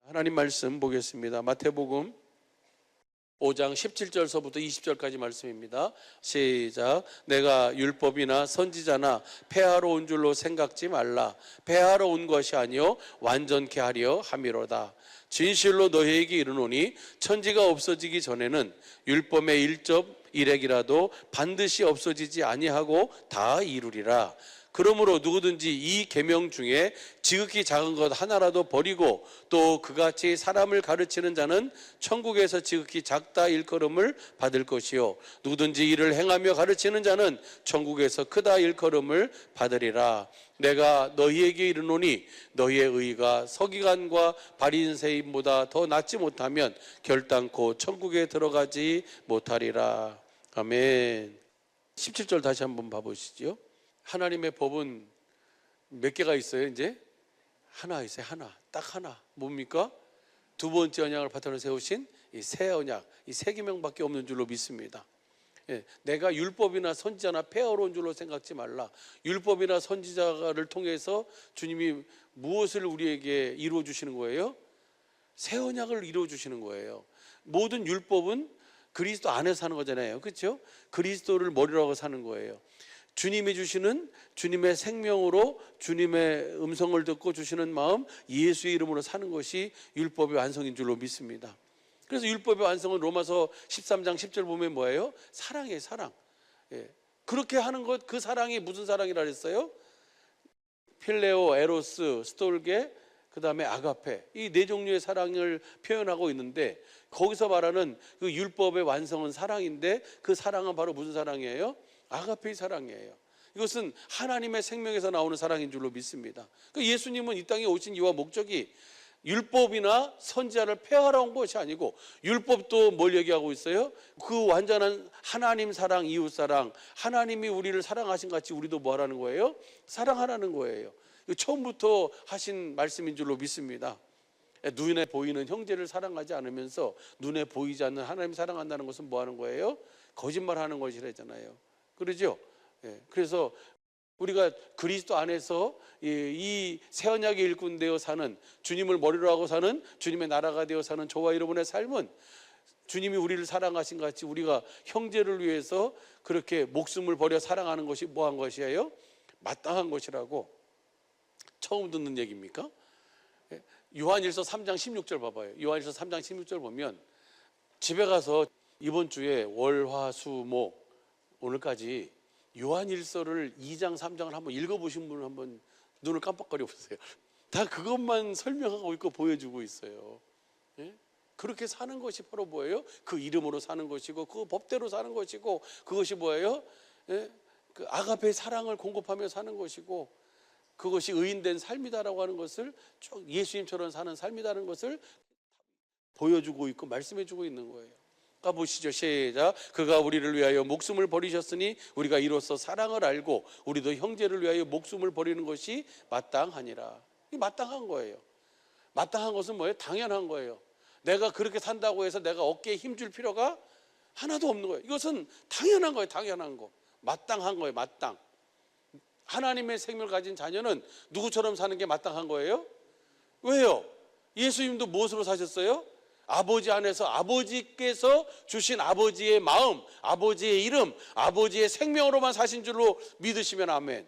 하나님 말씀 보겠습니다. 마태복음 5장 17절서부터 20절까지 말씀입니다. 시작. 내가 율법이나 선지자나 폐하러 온 줄로 생각지 말라. 폐하러 온 것이 아니요 완전케 하려 함이로다. 진실로 너희에게 이르노니 천지가 없어지기 전에는 율법의 1.1획이라도 반드시 없어지지 아니하고 다 이루리라. 그러므로 누구든지 이 계명 중에 지극히 작은 것 하나라도 버리고 또 그같이 사람을 가르치는 자는 천국에서 지극히 작다 일컬음을 받을 것이요 누구든지 이를 행하며 가르치는 자는 천국에서 크다 일컬음을 받으리라. 내가 너희에게 이르노니 너희의 의가 서기관과 바리새인보다 더 낫지 못하면 결단코 천국에 들어가지 못하리라. 아멘. 17절 다시 한번 봐보시죠. 하나님의 법은 몇 개가 있어요? 이제 하나 있어요. 하나, 딱 하나. 뭡니까? 두 번째 언약을 바탕으로 세우신 이 새 언약, 이 새 계명밖에 없는 줄로 믿습니다. 내가 율법이나 선지자나 폐하러 온 줄로 생각지 말라. 율법이나 선지자를 통해서 주님이 무엇을 우리에게 이루어 주시는 거예요? 새 언약을 이루어 주시는 거예요. 모든 율법은 그리스도 안에서 사는 거잖아요. 그렇죠? 그리스도를 머리라고 사는 거예요. 주님이 주시는 주님의 생명으로 주님의 음성을 듣고 주시는 마음, 예수의 이름으로 사는 것이 율법의 완성인 줄로 믿습니다. 그래서 율법의 완성은 로마서 13장 10절 보면 뭐예요? 사랑이에요. 사랑. 그렇게 하는 것, 그 사랑이 무슨 사랑이라 그랬어요? 필레오, 에로스, 스톨게, 그 다음에 아가페, 이 네 종류의 사랑을 표현하고 있는데, 거기서 말하는 그 율법의 완성은 사랑인데, 그 사랑은 바로 무슨 사랑이에요? 아가페의 사랑이에요. 이것은 하나님의 생명에서 나오는 사랑인 줄로 믿습니다. 예수님은 이 땅에 오신 이유와 목적이 율법이나 선지자를 폐하러 온 것이 아니고, 율법도 뭘 얘기하고 있어요? 그 완전한 하나님 사랑, 이웃 사랑, 하나님이 우리를 사랑하신 같이 우리도 뭐 하라는 거예요? 사랑하라는 거예요. 처음부터 하신 말씀인 줄로 믿습니다. 눈에 보이는 형제를 사랑하지 않으면서 눈에 보이지 않는 하나님 사랑한다는 것은 뭐 하는 거예요? 거짓말하는 것이라잖아요. 그러죠? 그래서 우리가 그리스도 안에서 이 새 언약의 일꾼 되어 사는, 주님을 머리로 하고 사는, 주님의 나라가 되어 사는 저와 여러분의 삶은 주님이 우리를 사랑하신 같이 우리가 형제를 위해서 그렇게 목숨을 버려 사랑하는 것이 뭐한 것이에요? 마땅한 것이라고. 처음 듣는 얘기입니까? 요한일서 3장 16절 봐봐요. 요한일서 3장 16절 보면, 집에 가서 이번 주에 월, 화, 수, 목 오늘까지 요한일서를 2장 3장을 한번 읽어보신 분은 한번 눈을 깜빡거려 보세요. 다 그것만 설명하고 있고 보여주고 있어요. 그렇게 사는 것이 바로 뭐예요? 그 이름으로 사는 것이고, 그 법대로 사는 것이고, 그것이 뭐예요? 그 아가페의 사랑을 공급하며 사는 것이고, 그것이 의인된 삶이다라고 하는 것을, 쭉 예수님처럼 사는 삶이다라는 것을 보여주고 있고 말씀해주고 있는 거예요. 가보시죠. 시작. 그가 우리를 위하여 목숨을 버리셨으니 우리가 이로써 사랑을 알고 우리도 형제를 위하여 목숨을 버리는 것이 마땅하니라. 이 마땅한 거예요. 마땅한 것은 뭐예요? 당연한 거예요. 내가 그렇게 산다고 해서 내가 어깨에 힘줄 필요가 하나도 없는 거예요. 이것은 당연한 거예요. 당연한 거. 마땅한 거예요. 마땅. 하나님의 생명을 가진 자녀는 누구처럼 사는 게 마땅한 거예요? 왜요? 예수님도 무엇으로 사셨어요? 아버지 안에서 아버지께서 주신 아버지의 마음, 아버지의 이름, 아버지의 생명으로만 사신 줄로 믿으시면 아멘.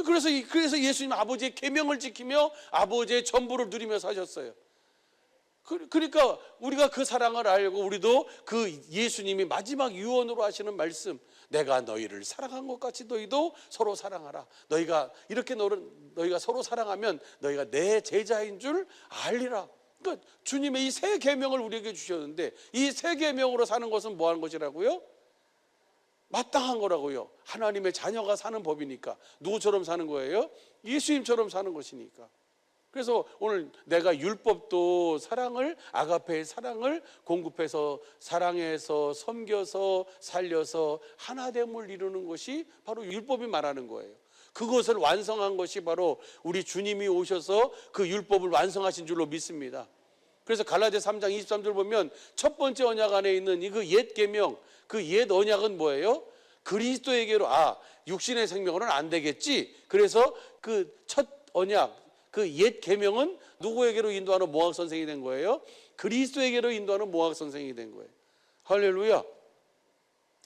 그래서 예수님 아버지의 계명을 지키며 아버지의 전부를 누리며 사셨어요. 그러니까 우리가 그 사랑을 알고, 우리도 그 예수님이 마지막 유언으로 하시는 말씀, 내가 너희를 사랑한 것 같이 너희도 서로 사랑하라. 너희가 서로 사랑하면 너희가 내 제자인 줄 알리라. 그러니까 주님의 이 새 계명을 우리에게 주셨는데, 이 새 계명으로 사는 것은 뭐 하는 것이라고요? 마땅한 거라고요. 하나님의 자녀가 사는 법이니까. 누구처럼 사는 거예요? 예수님처럼 사는 것이니까. 그래서 오늘 내가 율법도 사랑을, 아가페의 사랑을 공급해서 사랑해서 섬겨서 살려서 하나됨을 이루는 것이 바로 율법이 말하는 거예요. 그것을 완성한 것이 바로 우리 주님이 오셔서 그 율법을 완성하신 줄로 믿습니다. 그래서 갈라디아 3장 23절 보면 첫 번째 언약 안에 있는 이 그 옛 계명, 그 옛 언약은 뭐예요? 그리스도에게로, 육신의 생명으로는 안 되겠지. 그래서 그 첫 언약, 그 옛 계명은 누구에게로 인도하는 모학 선생이 된 거예요? 그리스도에게로 인도하는 모학 선생이 된 거예요. 할렐루야.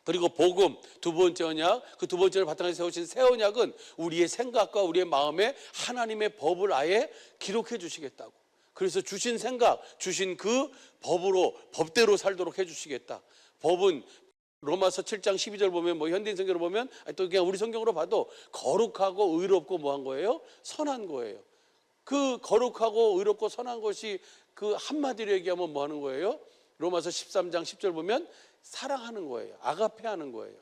그리고 복음, 두 번째 언약, 그 두 번째를 바탕에 세우신 새 언약은 우리의 생각과 우리의 마음에 하나님의 법을 아예 기록해 주시겠다고. 그래서 주신 생각, 주신 그 법으로, 법대로 살도록 해 주시겠다. 법은 로마서 7장 12절 보면, 뭐 현대인 성경으로 보면, 또 그냥 우리 성경으로 봐도 거룩하고 의롭고 뭐 한 거예요? 선한 거예요. 그 거룩하고 의롭고 선한 것이 그 한마디로 얘기하면 뭐 하는 거예요? 로마서 13장 10절 보면 사랑하는 거예요. 아가페 하는 거예요.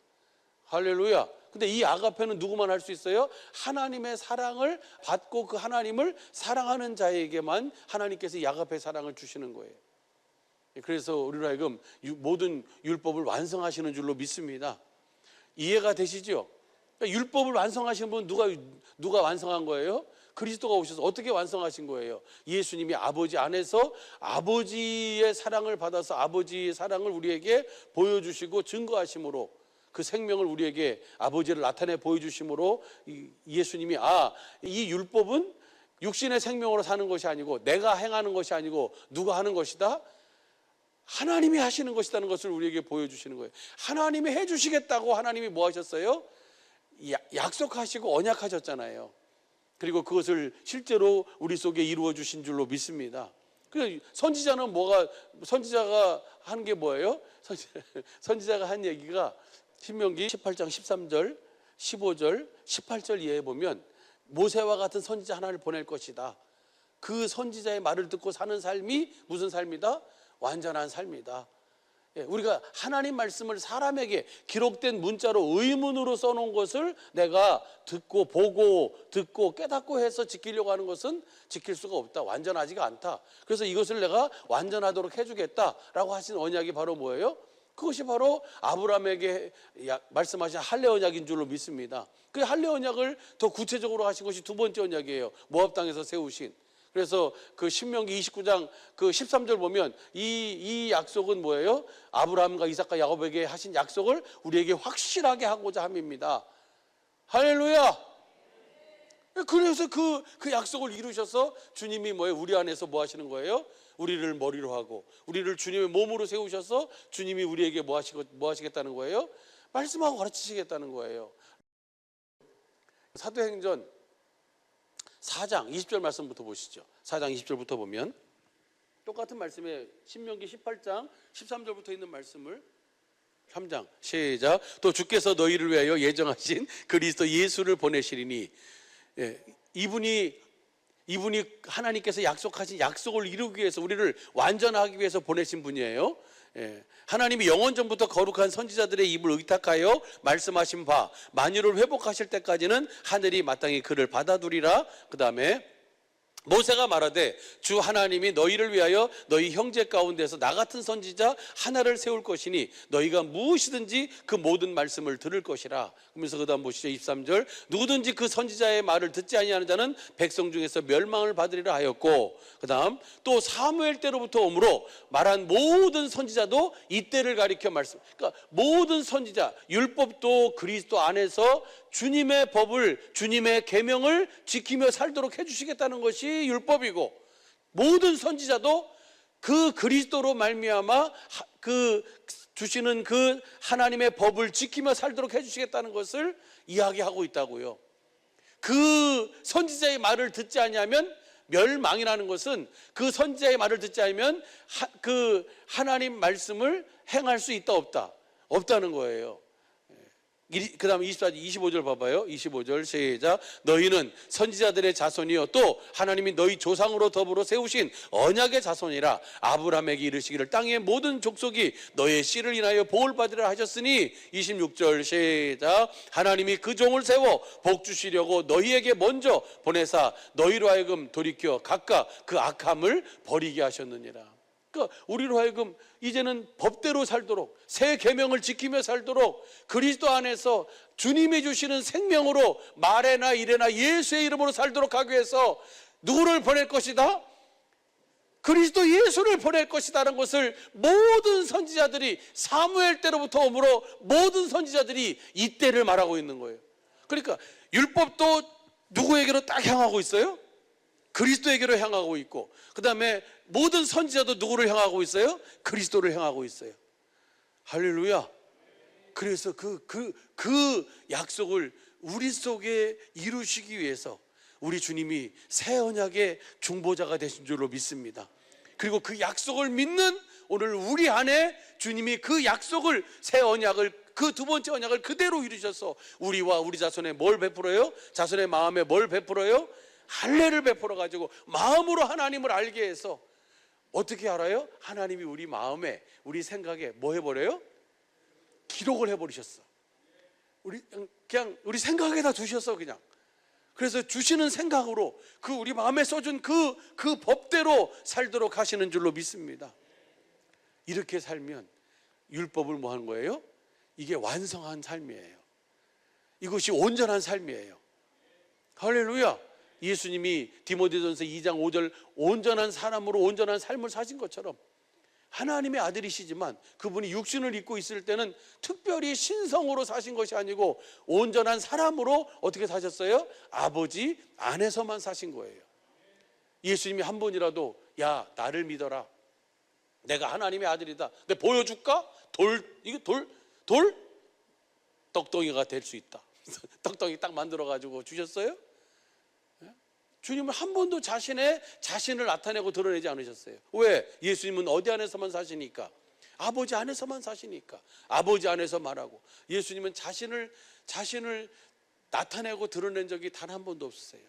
할렐루야. 근데 이 아가페는 누구만 할 수 있어요? 하나님의 사랑을 받고 그 하나님을 사랑하는 자에게만 하나님께서 이 아가페 사랑을 주시는 거예요. 그래서 우리로 하여금 모든 율법을 완성하시는 줄로 믿습니다. 이해가 되시죠? 그러니까 율법을 완성하시는 분은 누가 완성한 거예요? 그리스도가 오셔서 어떻게 완성하신 거예요? 예수님이 아버지 안에서 아버지의 사랑을 받아서 아버지의 사랑을 우리에게 보여주시고 증거하심으로, 그 생명을 우리에게 아버지를 나타내 보여주심으로 예수님이 이 율법은 육신의 생명으로 사는 것이 아니고 내가 행하는 것이 아니고 누가 하는 것이다? 하나님이 하시는 것이라는 것을 우리에게 보여주시는 거예요. 하나님이 해주시겠다고 하나님이 뭐 하셨어요? 약속하시고 언약하셨잖아요. 그리고 그것을 실제로 우리 속에 이루어 주신 줄로 믿습니다. 선지자는 선지자가 한 게 뭐예요? 선지자가 한 얘기가 신명기 18장 13절, 15절, 18절 이해해 보면 모세와 같은 선지자 하나를 보낼 것이다. 그 선지자의 말을 듣고 사는 삶이 무슨 삶이다? 완전한 삶이다. 우리가 하나님 말씀을 사람에게 기록된 문자로 의문으로 써놓은 것을 내가 듣고 보고 듣고 깨닫고 해서 지키려고 하는 것은 지킬 수가 없다. 완전하지가 않다. 그래서 이것을 내가 완전하도록 해주겠다라고 하신 언약이 바로 뭐예요? 그것이 바로 아브라함에게 말씀하신 할례 언약인 줄로 믿습니다. 그 할례 언약을 더 구체적으로 하신 것이 두 번째 언약이에요. 모압 땅에서 세우신. 그래서 그 신명기 29장 그 13절 보면 이 약속은 뭐예요? 아브라함과 이삭과 야곱에게 하신 약속을 우리에게 확실하게 하고자 함입니다. 할렐루야. 그래서 그 약속을 이루셔서 주님이 뭐예요? 우리 안에서 뭐 하시는 거예요? 우리를 머리로 하고 우리를 주님의 몸으로 세우셔서 주님이 우리에게 뭐 하시겠다는 거예요? 말씀하고 가르치시겠다는 거예요. 사도행전 4장 20절 말씀부터 보시죠. 4장 20절부터 보면 똑같은 말씀에 신명기 18장 13절부터 있는 말씀을 3장 시작. 또 주께서 너희를 위하여 예정하신 그리스도 예수를 보내시리니, 이분이 하나님께서 약속하신 약속을 이루기 위해서 우리를 완전하기 위해서 보내신 분이에요. 하나님이 영원 전부터 거룩한 선지자들의 입을 의탁하여 말씀하신 바 만유를 회복하실 때까지는 하늘이 마땅히 그를 받아두리라. 그 다음에 모세가 말하되 주 하나님이 너희를 위하여 너희 형제 가운데서 나 같은 선지자 하나를 세울 것이니 너희가 무엇이든지 그 모든 말씀을 들을 것이라. 그러면서 그 다음 보시죠. 23절 누구든지 그 선지자의 말을 듣지 아니하는 자는 백성 중에서 멸망을 받으리라 하였고, 그 다음 또 사무엘 때로부터 오므로 말한 모든 선지자도 이때를 가리켜 말씀. 그러니까 모든 선지자, 율법도 그리스도 안에서 주님의 법을, 주님의 계명을 지키며 살도록 해주시겠다는 것이 율법이고, 모든 선지자도 그 그리스도로 말미암아 그 주시는 그 하나님의 법을 지키며 살도록 해주시겠다는 것을 이야기하고 있다고요. 그 선지자의 말을 듣지 아니하면 멸망이라는 것은 그 선지자의 말을 듣지 않으면 그 하나님 말씀을 행할 수 있다 없다는 거예요. 그 다음에 25절 봐봐요. 25절 시작. 너희는 선지자들의 자손이요 또 하나님이 너희 조상으로 더불어 세우신 언약의 자손이라. 아브라함에게 이르시기를 땅의 모든 족속이 너의 씨를 인하여 복을 받으라 하셨으니. 26절 시작. 하나님이 그 종을 세워 복 주시려고 너희에게 먼저 보내사 너희로 하여금 돌이켜 각각 그 악함을 버리게 하셨느니라. 그러니까 우리로 하여금 이제는 법대로 살도록, 새 계명을 지키며 살도록 그리스도 안에서 주님이 주시는 생명으로 말에나 일에나 예수의 이름으로 살도록 하기 위해서 누구를 보낼 것이다? 그리스도 예수를 보낼 것이다라는 것을 모든 선지자들이, 사무엘 때로부터 오므로 모든 선지자들이 이때를 말하고 있는 거예요. 그러니까 율법도 누구에게로 딱 향하고 있어요? 그리스도에게로 향하고 있고, 그 다음에 모든 선지자도 누구를 향하고 있어요? 그리스도를 향하고 있어요. 할렐루야. 그래서 그 약속을 우리 속에 이루시기 위해서 우리 주님이 새 언약의 중보자가 되신 줄로 믿습니다. 그리고 그 약속을 믿는 오늘 우리 안에 주님이 그 약속을, 새 언약을, 그 두 번째 언약을 그대로 이루셔서 우리와 우리 자손에 뭘 베풀어요? 자손의 마음에 뭘 베풀어요? 할례를 베풀어 가지고 마음으로 하나님을 알게 해서, 어떻게 알아요? 하나님이 우리 마음에, 우리 생각에 뭐 해버려요? 기록을 해버리셨어. 그냥 우리 생각에다 두셨어. 그냥. 그래서 주시는 생각으로 그 우리 마음에 써준 그 법대로 살도록 하시는 줄로 믿습니다. 이렇게 살면 율법을 뭐 하는 거예요? 이게 완성한 삶이에요. 이것이 온전한 삶이에요. 할렐루야. 예수님이 디모데전서 2장 5절 온전한 사람으로 온전한 삶을 사신 것처럼, 하나님의 아들이시지만 그분이 육신을 입고 있을 때는 특별히 신성으로 사신 것이 아니고 온전한 사람으로 어떻게 사셨어요? 아버지 안에서만 사신 거예요. 예수님이 한 번이라도 야 나를 믿어라, 내가 하나님의 아들이다, 내가 보여줄까? 이게 돌 떡덩이가 될 수 있다. 떡덩이 딱 만들어 가지고 주셨어요? 주님은 한 번도 자신을 나타내고 드러내지 않으셨어요. 왜? 예수님은 어디 안에서만 사시니까? 아버지 안에서만 사시니까. 아버지 안에서 말하고. 예수님은 자신을 나타내고 드러낸 적이 단 한 번도 없었어요.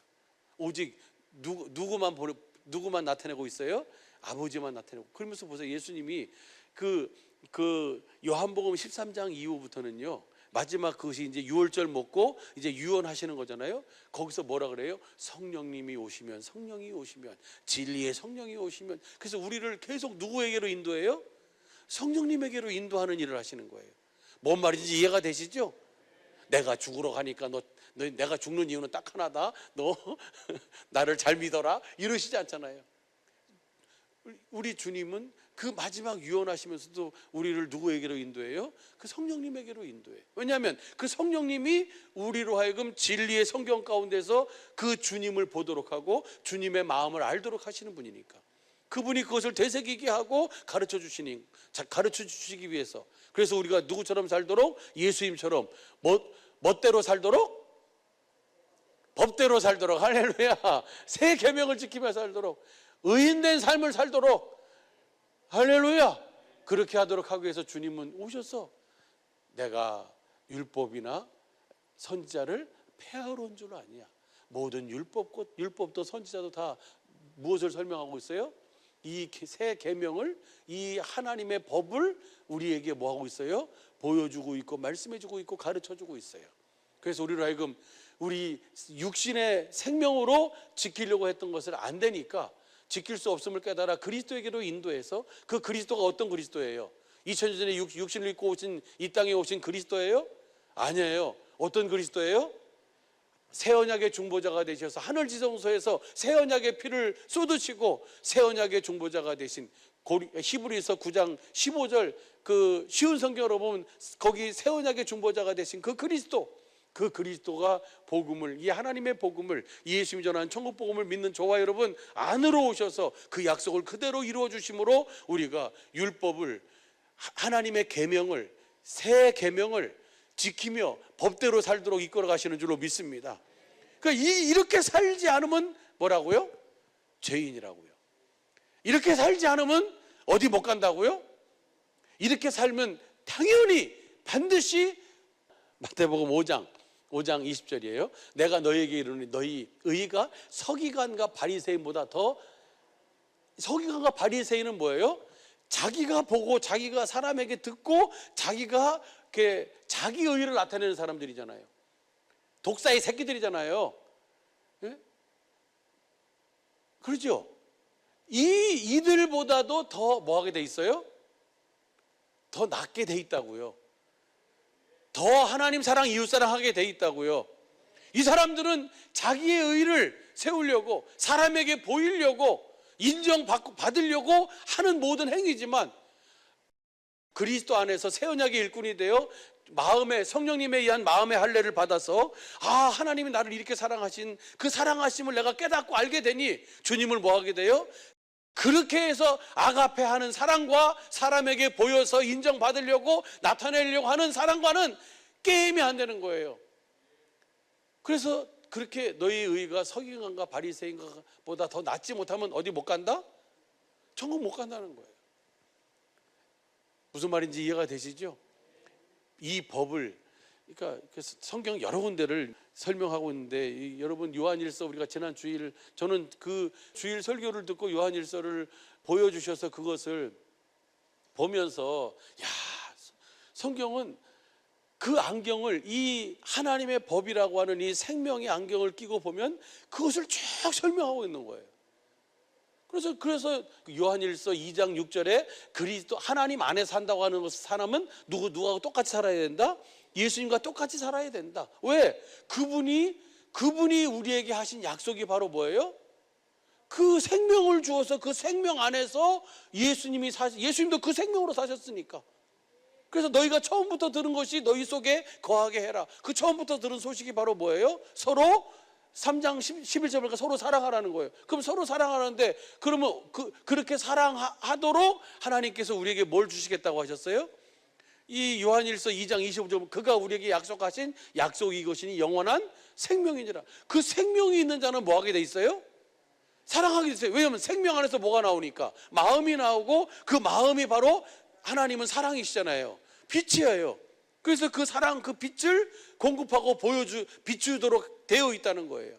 오직 누구만 나타내고 있어요? 아버지만 나타내고. 그러면서 보세요. 예수님이 그 요한복음 13장 이후부터는요, 마지막 그것이 이제 유월절 먹고 이제 유언하시는 거잖아요. 거기서 뭐라 그래요? 성령이 오시면 진리의 성령이 오시면. 그래서 우리를 계속 누구에게로 인도해요? 성령님에게로 인도하는 일을 하시는 거예요. 뭔 말인지 이해가 되시죠? 내가 죽으러 가니까 너 내가 죽는 이유는 딱 하나다. 너 나를 잘 믿어라. 이러시지 않잖아요. 우리 주님은 그 마지막 유언하시면서도 우리를 누구에게로 인도해요? 그 성령님에게로 인도해요. 왜냐하면 그 성령님이 우리로 하여금 진리의 성경 가운데서 그 주님을 보도록 하고 주님의 마음을 알도록 하시는 분이니까. 그분이 그것을 되새기게 하고 가르쳐 주시기 위해서. 그래서 우리가 누구처럼 살도록? 예수님처럼 멋대로 살도록? 법대로 살도록. 할렐루야. 새 계명을 지키며 살도록, 의인된 삶을 살도록. 할렐루야. 그렇게 하도록 하기 위해서 주님은 오셔서 내가 율법이나 선지자를 폐하러 온 줄 아니야. 모든 율법도 선지자도 다 무엇을 설명하고 있어요? 이 새 계명을, 이 하나님의 법을 우리에게 뭐 하고 있어요? 보여주고 있고 말씀해주고 있고 가르쳐주고 있어요. 그래서 우리로 하여금 우리 육신의 생명으로 지키려고 했던 것을 안 되니까 지킬 수 없음을 깨달아 그리스도에게로 인도해서, 그 그리스도가 어떤 그리스도예요? 2000년 전에 육신을 입고 오신, 이 땅에 오신 그리스도예요? 아니에요. 어떤 그리스도예요? 새 언약의 중보자가 되셔서 하늘지성소에서 새 언약의 피를 쏟으시고 새 언약의 중보자가 되신, 히브리서 9장 15절 그 쉬운 성경으로 보면 거기 새 언약의 중보자가 되신 그 그리스도가 복음을, 이 하나님의 복음을, 예수님이 전하는 천국 복음을 믿는 저와 여러분 안으로 오셔서 그 약속을 그대로 이루어 주심으로 우리가 율법을, 하나님의 계명을, 새 계명을 지키며 법대로 살도록 이끌어 가시는 줄로 믿습니다. 그러니까 이렇게 살지 않으면 뭐라고요? 죄인이라고요. 이렇게 살지 않으면 어디 못 간다고요? 이렇게 살면 당연히 반드시 마태복음 5장 20절이에요. 내가 너희에게 이르노니 너희 의가 서기관과 바리새인보다 더. 서기관과 바리새인은 뭐예요? 자기가 보고 자기가 사람에게 듣고 자기가 자기 의를 나타내는 사람들이잖아요. 독사의 새끼들이잖아요. 예? 그렇죠? 이들보다도 더 뭐하게 돼 있어요? 더 낫게 돼 있다고요. 더 하나님 사랑, 이웃 사랑하게 돼 있다고요. 이 사람들은 자기의 의를 세우려고, 사람에게 보이려고, 인정받으려고 하는 모든 행위지만 그리스도 안에서 새 언약의 일꾼이 되어 마음의 성령님에 의한 마음의 할례를 받아서 하나님이 나를 이렇게 사랑하신 그 사랑하심을 내가 깨닫고 알게 되니 주님을 뭐 하게 돼요? 그렇게 해서 아가페 하는 사랑과 사람에게 보여서 인정받으려고 나타내려고 하는 사랑과는 게임이 안 되는 거예요. 그래서 그렇게 너희 의가 서기관과 바리새인보다 더 낫지 못하면 어디 못 간다? 천국 못 간다는 거예요. 무슨 말인지 이해가 되시죠? 이 법을, 그러니까 성경 여러 군데를 설명하고 있는데, 여러분 요한일서 우리가 지난 주일, 저는 그 주일 설교를 듣고 요한일서를 보여주셔서 그것을 보면서 성경은 그 안경을, 이 하나님의 법이라고 하는 이 생명의 안경을 끼고 보면 그것을 쭉 설명하고 있는 거예요. 그래서 요한일서 2장 6절에 그리스도 하나님 안에 산다고 하는 것을 사람은 누구하고 똑같이 살아야 된다? 예수님과 똑같이 살아야 된다. 왜? 그분이 우리에게 하신 약속이 바로 뭐예요? 그 생명을 주어서 그 생명 안에서 예수님도 그 생명으로 사셨으니까. 그래서 너희가 처음부터 들은 것이 너희 속에 거하게 해라. 그 처음부터 들은 소식이 바로 뭐예요? 서로 3장 11절 보니까 서로 사랑하라는 거예요. 그럼 서로 사랑하는데, 그러면 그렇게 사랑하도록 하나님께서 우리에게 뭘 주시겠다고 하셨어요? 이 요한일서 2장 25절, 그가 우리에게 약속하신 약속이 이것이니 영원한 생명이니라. 그 생명이 있는 자는 뭐 하게 돼 있어요? 사랑하게 돼 있어요. 왜냐하면 생명 안에서 뭐가 나오니까? 마음이 나오고, 그 마음이 바로 하나님은 사랑이시잖아요. 빛이에요. 그래서 그 사랑, 그 빛을 공급하고 비추도록 되어 있다는 거예요.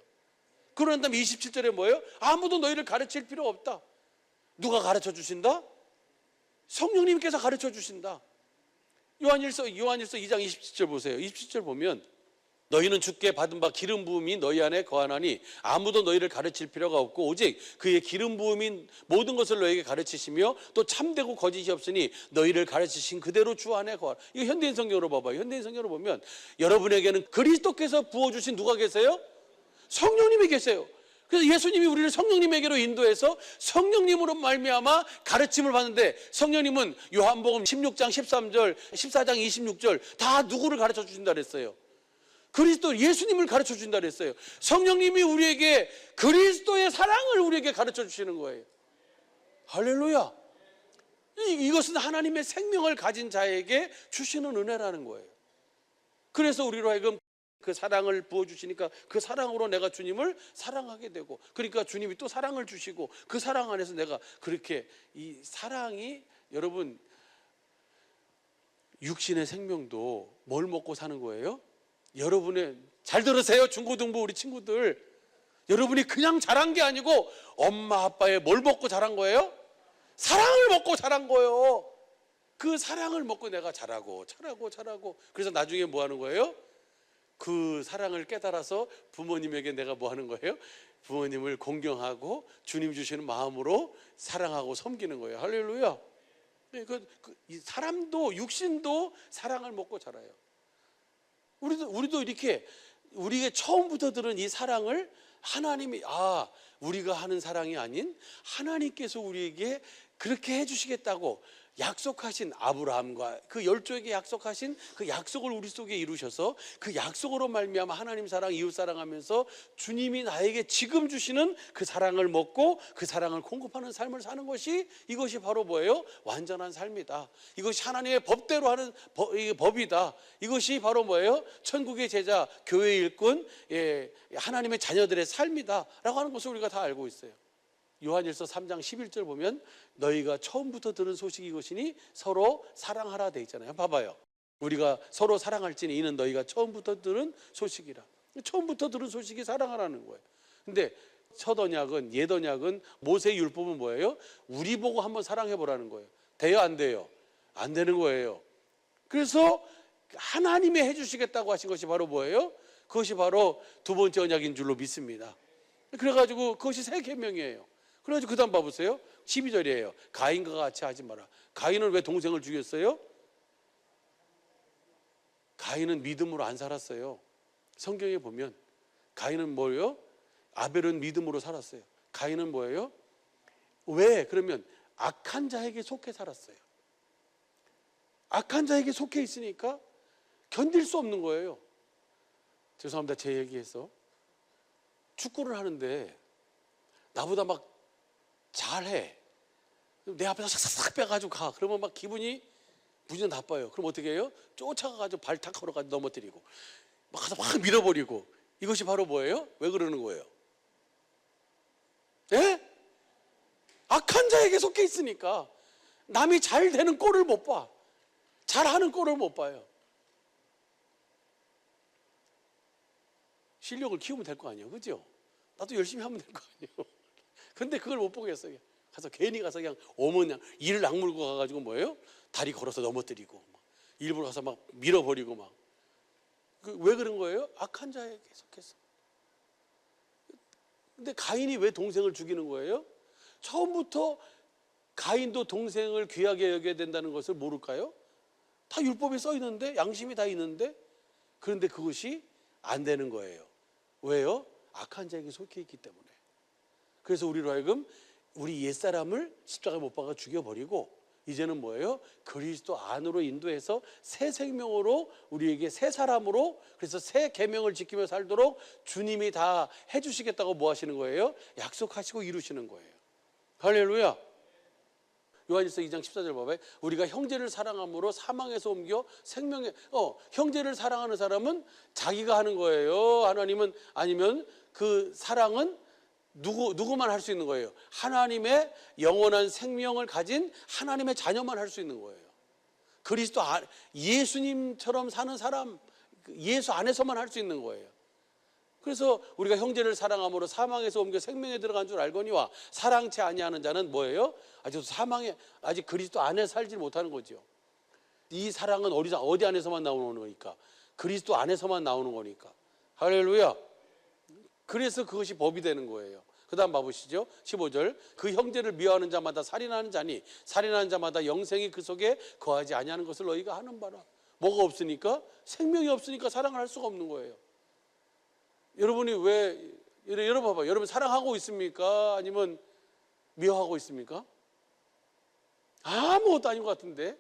그런 다음에 27절에 뭐예요? 아무도 너희를 가르칠 필요 없다. 누가 가르쳐 주신다? 성령님께서 가르쳐 주신다. 요한일서 2장 27절 보세요. 27절 보면 너희는 주께 받은 바 기름 부음이 너희 안에 거하나니 아무도 너희를 가르칠 필요가 없고 오직 그의 기름 부음인 모든 것을 너희에게 가르치시며 또 참되고 거짓이 없으니 너희를 가르치신 그대로 주 안에 거하라. 이거 현대인 성경으로 봐봐요. 현대인 성경으로 보면 여러분에게는 그리스도께서 부어주신 누가 계세요? 성령님이 계세요. 그래서 예수님이 우리를 성령님에게로 인도해서 성령님으로 말미암아 가르침을 받는데, 성령님은 요한복음 16장 13절 14장 26절 다 누구를 가르쳐 주신다 그랬어요? 그리스도 예수님을 가르쳐 준다 그랬어요. 성령님이 우리에게 그리스도의 사랑을 우리에게 가르쳐 주시는 거예요. 할렐루야. 이것은 하나님의 생명을 가진 자에게 주시는 은혜라는 거예요. 그래서 우리로 하여금 그 사랑을 부어주시니까 그 사랑으로 내가 주님을 사랑하게 되고, 그러니까 주님이 또 사랑을 주시고, 그 사랑 안에서 내가 그렇게, 이 사랑이, 여러분 육신의 생명도 뭘 먹고 사는 거예요? 여러분의, 잘 들으세요 중고등부 우리 친구들, 여러분이 그냥 자란 게 아니고 엄마 아빠의 뭘 먹고 자란 거예요? 사랑을 먹고 자란 거예요. 그 사랑을 먹고 내가 자라고 그래서 나중에 뭐 하는 거예요? 그 사랑을 깨달아서 부모님에게 내가 뭐 하는 거예요? 부모님을 공경하고 주님 주시는 마음으로 사랑하고 섬기는 거예요. 할렐루야. 이 사람도, 육신도 사랑을 먹고 자라요. 우리도 이렇게 우리가 처음부터 들은 이 사랑을 하나님이, 우리가 하는 사랑이 아닌 하나님께서 우리에게 그렇게 해주시겠다고 약속하신, 아브라함과 그 열조에게 약속하신 그 약속을 우리 속에 이루셔서 그 약속으로 말미암아 하나님 사랑, 이웃 사랑하면서 주님이 나에게 지금 주시는 그 사랑을 먹고 그 사랑을 공급하는 삶을 사는 것이, 이것이 바로 뭐예요? 완전한 삶이다. 이것이 하나님의 법대로 하는 법이다. 이것이 바로 뭐예요? 천국의 제자, 교회의 일꾼, 하나님의 자녀들의 삶이다 라고 하는 것을 우리가 다 알고 있어요. 요한일서 3장 11절 보면 너희가 처음부터 들은 소식이 이것이니 서로 사랑하라 돼 있잖아요. 봐봐요. 우리가 서로 사랑할지니 이는 너희가 처음부터 들은 소식이라. 처음부터 들은 소식이 사랑하라는 거예요. 근데 첫 언약은, 옛 언약은, 모세의 율법은 뭐예요? 우리 보고 한번 사랑해 보라는 거예요. 돼요 안 돼요? 안 되는 거예요. 그래서 하나님이 해주시겠다고 하신 것이 바로 뭐예요? 그것이 바로 두 번째 언약인 줄로 믿습니다. 그래가지고 그것이 새 계명이에요. 그래가지고 그 다음 봐보세요. 12절이에요. 가인과 같이 하지 마라. 가인은 왜 동생을 죽였어요? 가인은 믿음으로 안 살았어요. 성경에 보면 가인은 뭐예요? 아벨은 믿음으로 살았어요. 가인은 뭐예요? 왜? 그러면 악한 자에게 속해 살았어요. 악한 자에게 속해 있으니까 견딜 수 없는 거예요. 죄송합니다. 제 얘기해서. 축구를 하는데 나보다 막 잘해. 내 앞에서 싹싹 빼가지고 가. 그러면 막 기분이 무지나 나빠요. 그럼 어떻게 해요? 쫓아가가지고 발 탁 걸어가지고 넘어뜨리고 막 가서 확 밀어버리고. 이것이 바로 뭐예요? 왜 그러는 거예요? 예? 악한 자에게 속해 있으니까 남이 잘 되는 꼴을 못 봐. 잘하는 꼴을 못 봐요. 실력을 키우면 될 거 아니에요. 그죠? 나도 열심히 하면 될 거 아니에요. 근데 그걸 못 보겠어요. 가서 괜히 가서 그냥 어머냐 이를 악물고 가가지고 뭐예요? 다리 걸어서 넘어뜨리고 막 일부러 가서 막 밀어버리고 막. 왜 그런 거예요? 악한 자에게 속해서. 근데 가인이 왜 동생을 죽이는 거예요? 처음부터 가인도 동생을 귀하게 여겨야 된다는 것을 모를까요? 다 율법에 써 있는데, 양심이 다 있는데, 그런데 그것이 안 되는 거예요. 왜요? 악한 자에게 속해 있기 때문에. 그래서 우리로 하여금 우리 옛사람을 십자가에 못 박아 죽여버리고 이제는 뭐예요? 그리스도 안으로 인도해서 새 생명으로 우리에게 새 사람으로, 그래서 새 계명을 지키며 살도록 주님이 다 해주시겠다고 뭐 하시는 거예요? 약속하시고 이루시는 거예요. 할렐루야. 요한일서 2장 14절 봐봐요. 우리가 형제를 사랑함으로 사망에서 옮겨 생명에. 형제를 사랑하는 사람은 자기가 하는 거예요? 하나님은? 아니면 그 사랑은 누구만 할 수 있는 거예요? 하나님의 영원한 생명을 가진 하나님의 자녀만 할 수 있는 거예요. 그리스도 예수님처럼 사는 사람, 예수 안에서만 할 수 있는 거예요. 그래서 우리가 형제를 사랑함으로 사망에서 옮겨 생명에 들어간 줄 알거니와 사랑치 아니하는 자는 뭐예요? 아직 그리스도 안에 살지 못하는 거죠. 이 사랑은 어디 안에서만 나오는 거니까? 그리스도 안에서만 나오는 거니까. 할렐루야. 그래서 그것이 법이 되는 거예요. 그 다음 봐보시죠. 15절. 그 형제를 미워하는 자마다 살인하는 자니 살인하는 자마다 영생이 그 속에 거하지 아니하는 것을 너희가 하는 바라. 뭐가 없으니까? 생명이 없으니까 사랑을 할 수가 없는 거예요. 여러분이 여러분 봐봐요. 여러분 사랑하고 있습니까? 아니면 미워하고 있습니까? 아무것도 아닌 것 같은데.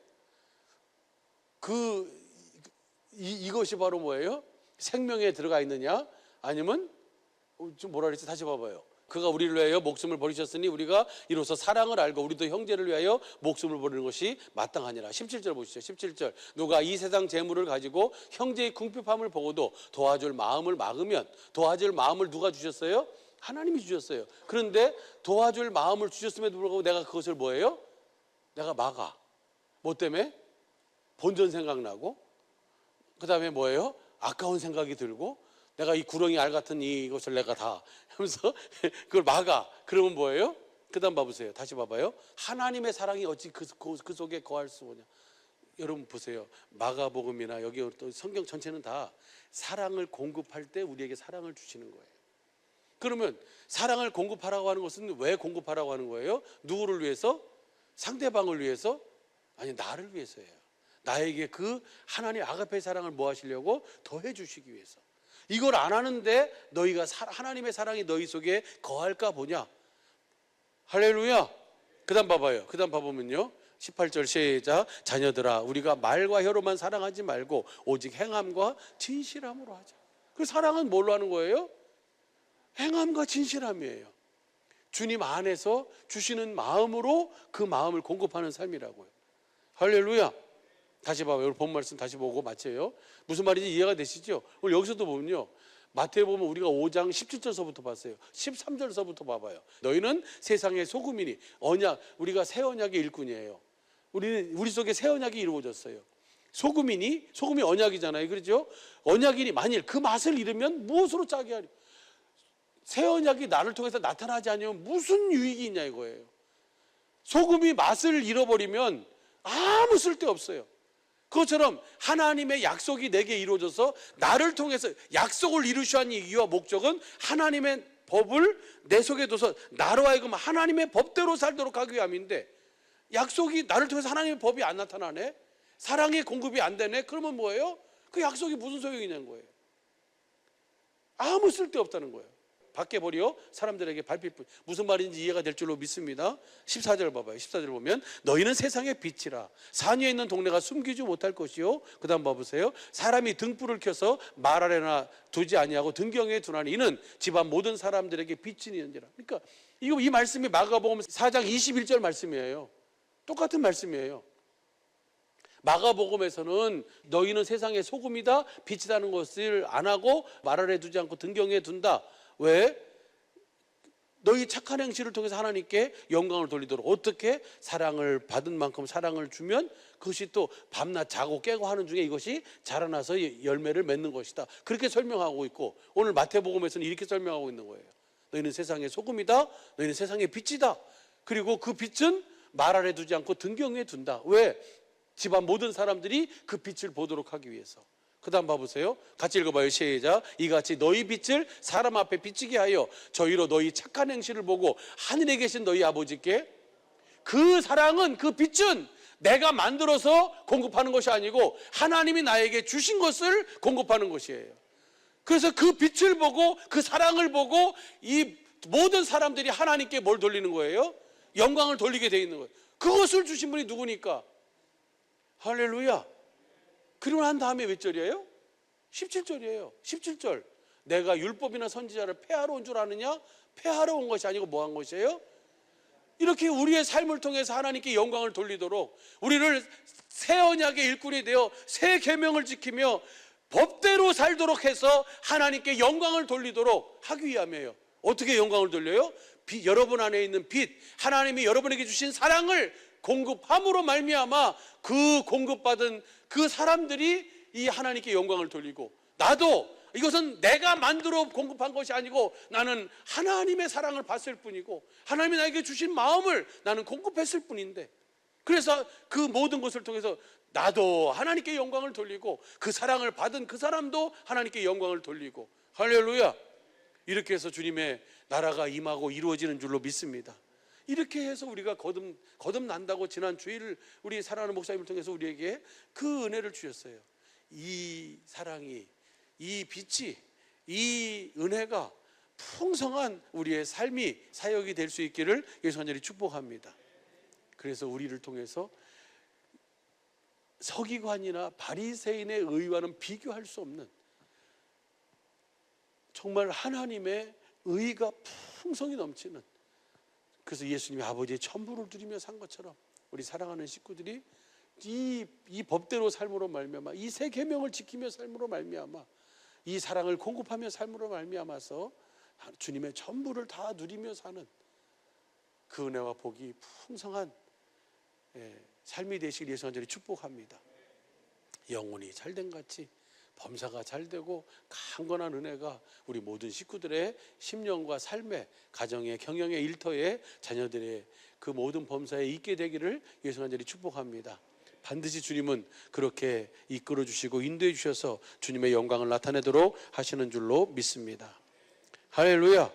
이것이 바로 뭐예요? 생명에 들어가 있느냐? 아니면 좀 뭐라 그랬지? 다시 봐봐요. 그가 우리를 위하여 목숨을 버리셨으니 우리가 이로써 사랑을 알고 우리도 형제를 위하여 목숨을 버리는 것이 마땅하니라. 17절 보시죠. 17절. 누가 이 세상 재물을 가지고 형제의 궁핍함을 보고도 도와줄 마음을 막으면, 도와줄 마음을 누가 주셨어요? 하나님이 주셨어요. 그런데 도와줄 마음을 주셨음에도 불구하고 내가 그것을 뭐예요? 내가 막아. 뭐 때문에? 본전 생각나고, 그 다음에 뭐예요? 아까운 생각이 들고, 내가 이 구렁이 알 같은 이것을 내가 다 하면서 그걸 막아. 그러면 뭐예요? 그 다음 봐보세요. 다시 봐봐요. 하나님의 사랑이 어찌 그 속에 거할 수 오냐. 여러분 보세요. 마가복음이나 여기 또 성경 전체는 다 사랑을 공급할 때 우리에게 사랑을 주시는 거예요. 그러면 사랑을 공급하라고 하는 것은 왜 공급하라고 하는 거예요? 누구를 위해서? 상대방을 위해서? 아니, 나를 위해서예요. 나에게 그 하나님 아가페의 사랑을 뭐 하시려고? 더해 주시기 위해서. 이걸 안 하는데 너희가 하나님의 사랑이 너희 속에 거할까 보냐. 할렐루야. 그 다음 봐봐요. 그 다음 봐보면요, 18절 시작. 자녀들아 우리가 말과 혀로만 사랑하지 말고 오직 행함과 진실함으로 하자. 그 사랑은 뭘로 하는 거예요? 행함과 진실함이에요. 주님 안에서 주시는 마음으로 그 마음을 공급하는 삶이라고요. 할렐루야. 다시 봐봐요. 오늘 본 말씀 다시 보고 마쳐요. 무슨 말인지 이해가 되시죠? 오늘 여기서도 보면요, 마태에 보면 우리가 5장 17절서부터 봤어요. 13절서부터 봐봐요. 너희는 세상의 소금이니 우리가 새 언약의 일꾼이에요. 우리 속에 새 언약이 이루어졌어요. 소금이 언약이잖아요. 그렇죠? 언약이니 만일 그 맛을 잃으면 무엇으로 짜게 하리? 새 언약이 나를 통해서 나타나지 않으면 무슨 유익이 있냐 이거예요. 소금이 맛을 잃어버리면 아무 쓸데 없어요. 그것처럼 하나님의 약속이 내게 이루어져서 나를 통해서 약속을 이루셔야 하는 이유와 목적은 하나님의 법을 내 속에 둬서 나로 하여금 하나님의 법대로 살도록 하기 위함인데, 약속이 나를 통해서 하나님의 법이 안 나타나네, 사랑의 공급이 안 되네. 그러면 뭐예요? 그 약속이 무슨 소용이냐는 거예요. 아무 쓸데 없다는 거예요. 밖에 버려 사람들에게 밟힐 뿐. 무슨 말인지 이해가 될 줄로 믿습니다. 14절 봐봐요. 14절 보면 너희는 세상의 빛이라. 산 위에 있는 동네가 숨기지 못할 것이요. 그 다음 봐보세요. 사람이 등불을 켜서 말 아래나 두지 아니하고 등경에 두나니 이는 집안 모든 사람들에게 빛이니라. 그러니까 이 말씀이 마가복음 4장 21절 말씀이에요. 똑같은 말씀이에요. 마가복음에서는 너희는 세상의 소금이다 빛이라는 것을 안 하고 말 아래 두지 않고 등경에 둔다. 왜? 너희 착한 행실을 통해서 하나님께 영광을 돌리도록. 어떻게? 사랑을 받은 만큼 사랑을 주면 그것이 또 밤낮 자고 깨고 하는 중에 이것이 자라나서 열매를 맺는 것이다. 그렇게 설명하고 있고 오늘 마태복음에서는 이렇게 설명하고 있는 거예요. 너희는 세상의 소금이다. 너희는 세상의 빛이다. 그리고 그 빛은 말 아래 두지 않고 등경에 둔다. 왜? 집안 모든 사람들이 그 빛을 보도록 하기 위해서. 그 다음 봐보세요. 같이 읽어봐요. 시작. 이같이 너희 빛을 사람 앞에 비치게 하여 저희로 너희 착한 행실을 보고 하늘에 계신 너희 아버지께. 그 사랑은, 그 빛은 내가 만들어서 공급하는 것이 아니고 하나님이 나에게 주신 것을 공급하는 것이에요. 그래서 그 빛을 보고 그 사랑을 보고 이 모든 사람들이 하나님께 뭘 돌리는 거예요? 영광을 돌리게 돼 있는 거예요. 그것을 주신 분이 누구니까? 할렐루야. 그리고 난 다음에 몇 절이에요? 17절이에요. 17절. 내가 율법이나 선지자를 폐하러 온 줄 아느냐? 폐하러 온 것이 아니고 뭐 한 것이에요? 이렇게 우리의 삶을 통해서 하나님께 영광을 돌리도록 우리를 새 언약의 일꾼이 되어 새 계명을 지키며 법대로 살도록 해서 하나님께 영광을 돌리도록 하기 위함이에요. 어떻게 영광을 돌려요? 여러분 안에 있는 빛, 하나님이 여러분에게 주신 사랑을 공급함으로 말미암아 그 공급받은 그 사람들이 이 하나님께 영광을 돌리고, 나도 이것은 내가 만들어 공급한 것이 아니고 나는 하나님의 사랑을 받을 뿐이고 하나님이 나에게 주신 마음을 나는 공급했을 뿐인데, 그래서 그 모든 것을 통해서 나도 하나님께 영광을 돌리고 그 사랑을 받은 그 사람도 하나님께 영광을 돌리고. 할렐루야. 이렇게 해서 주님의 나라가 임하고 이루어지는 줄로 믿습니다. 이렇게 해서 우리가 거듭난다고 지난 주일 우리 사랑하는 목사님을 통해서 우리에게 그 은혜를 주셨어요. 이 사랑이, 이 빛이, 이 은혜가 풍성한 우리의 삶이 사역이 될 수 있기를 예수 간절히 축복합니다. 그래서 우리를 통해서 서기관이나 바리새인의 의와는 비교할 수 없는 정말 하나님의 의가 풍성히 넘치는, 그래서 예수님이 아버지의 천부를 누리며 산 것처럼 우리 사랑하는 식구들이 이 법대로 삶으로 말미암아, 이 새 계명을 지키며 삶으로 말미암아, 이 사랑을 공급하며 삶으로 말미암아서 주님의 천부를 다 누리며 사는 그 은혜와 복이 풍성한 삶이 되시길 예수 간절히 축복합니다. 영혼이 잘된 같이 범사가 잘되고 강건한 은혜가 우리 모든 식구들의 심령과 삶의, 가정의, 경영의, 일터의, 자녀들의 그 모든 범사에 있게 되기를 예수 간절히 축복합니다. 반드시 주님은 그렇게 이끌어 주시고 인도해 주셔서 주님의 영광을 나타내도록 하시는 줄로 믿습니다. 할렐루야.